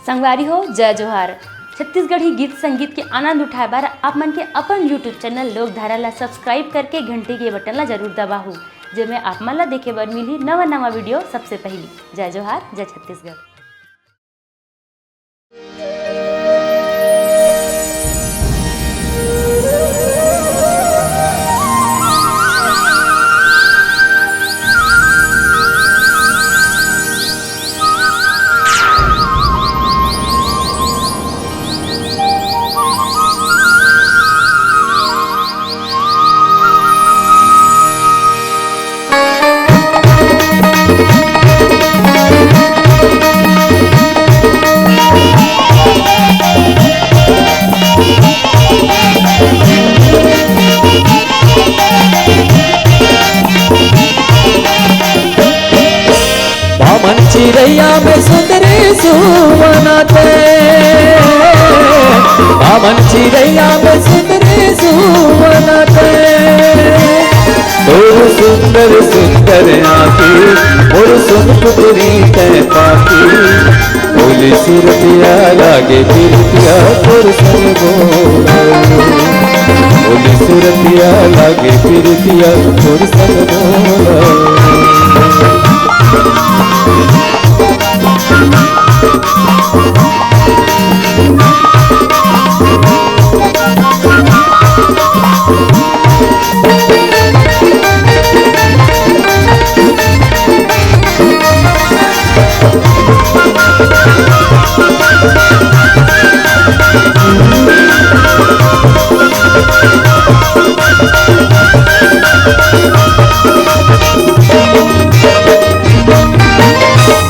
संगवारी हो जय जोहार। छत्तीसगढ़ी गीत संगीत के आनंद उठाए बार आप मन के अपन यूट्यूब चैनल लोकधारा ला सब्सक्राइब करके घंटी के बटन ला जरूर दबाहू, जेमे आप मन ला देखे बर मिली नवा नवा वीडियो सबसे पहली। जय जोहार, जय छत्तीसगढ़। चिड़ैया में सुंदरी सुवनाते, बामन चिड़ैया में सुंदरी सुवनाते। तोर सुंदर सुंदर आँखी और सुन पुतरी तय पाखी, बोली सुरतिया लागे फिरतिया तोर संग बोला। बोली सुरतिया लागे फिरतिया तोर संग बोला।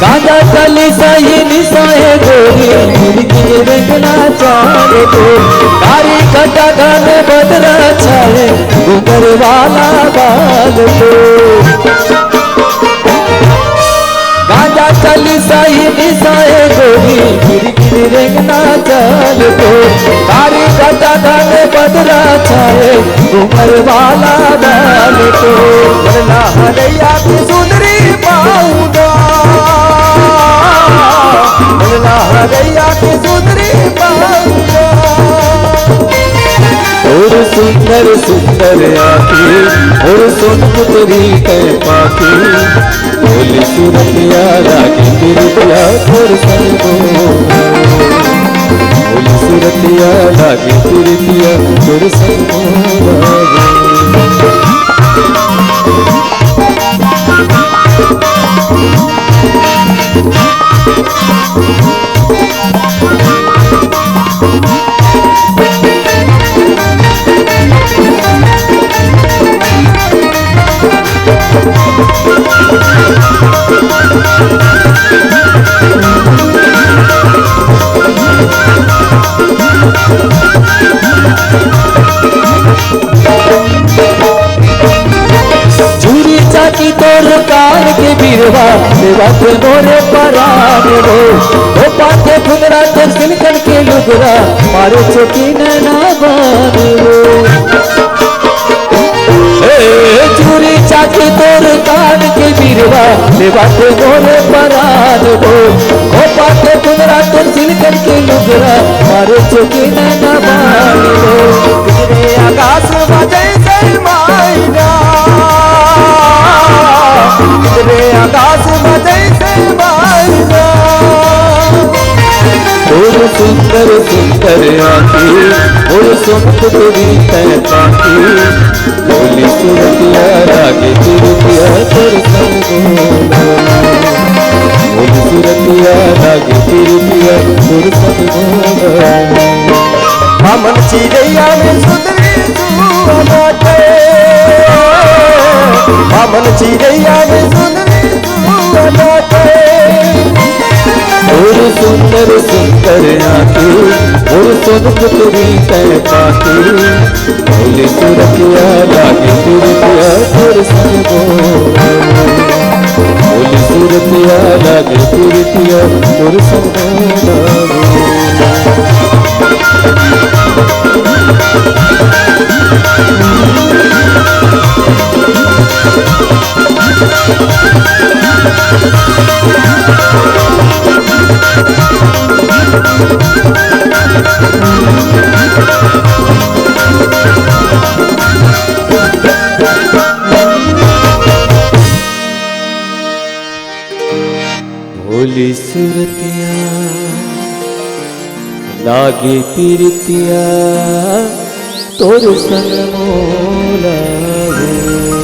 गांजा चली सही निशाए गोरी, खिड़की रंगना चाहे तो कारी कटा गाने बदरा छाए घूंगर वाला बाल तो। गांजा चली सही निशाए गोरी, खिड़की रंगना चाहे तो कारी कटा गाने बदरा छाए घूंगर वाला बाल तो। बदला हरैया की सुंदरी पाऊंगा, बदला हरैया की सुंदरी पाऊंगा। और सुंदर सुंदर आँखी और सुन पुतरी तय पाखी, बोली सुरतिया लागे फिरतिया तोर संग बोला। बोली सुरतिया लागे फिरतिया तोर संग बोला। चूरी चाची तोर कान के बिरवा बात मोरे परान हो। ओ पाके फुंगरा तोर सिलकन के लुगरा मारे चोटी नैना बान हो। चूरी चाची तोर कान के बिरवा बात मोरे परान हो। ओ पाके फुंगरा तोर सिलकन के लुगरा मारे चोटी नैना बान हो। तेरे आकाश में जैसे मायना, तेरे आकाश में जैसे मायना। और सुंदर सुंदर आँखी और सुन पुतरी तय पाखी, बोली सुरतिया लागे फिरतिया तोर संग बोला। बोली सुरतिया लागे फिरतिया तोर संग बोला। बामन चिड़ैया में सुंदरी सुवनाते, बामन चिड़ैया में सुंदरी सुवनाते। और सुंदर सुंदर आँखी और सुन पुतरी तय पाखी, बोली सुरतिया लागे फिरतिया तोर संग बोला। बोली सुरतिया लागे फिरतिया तोर संग बोला। भोली सुरतिया लागे पीरतिया तोर संग मोला हो।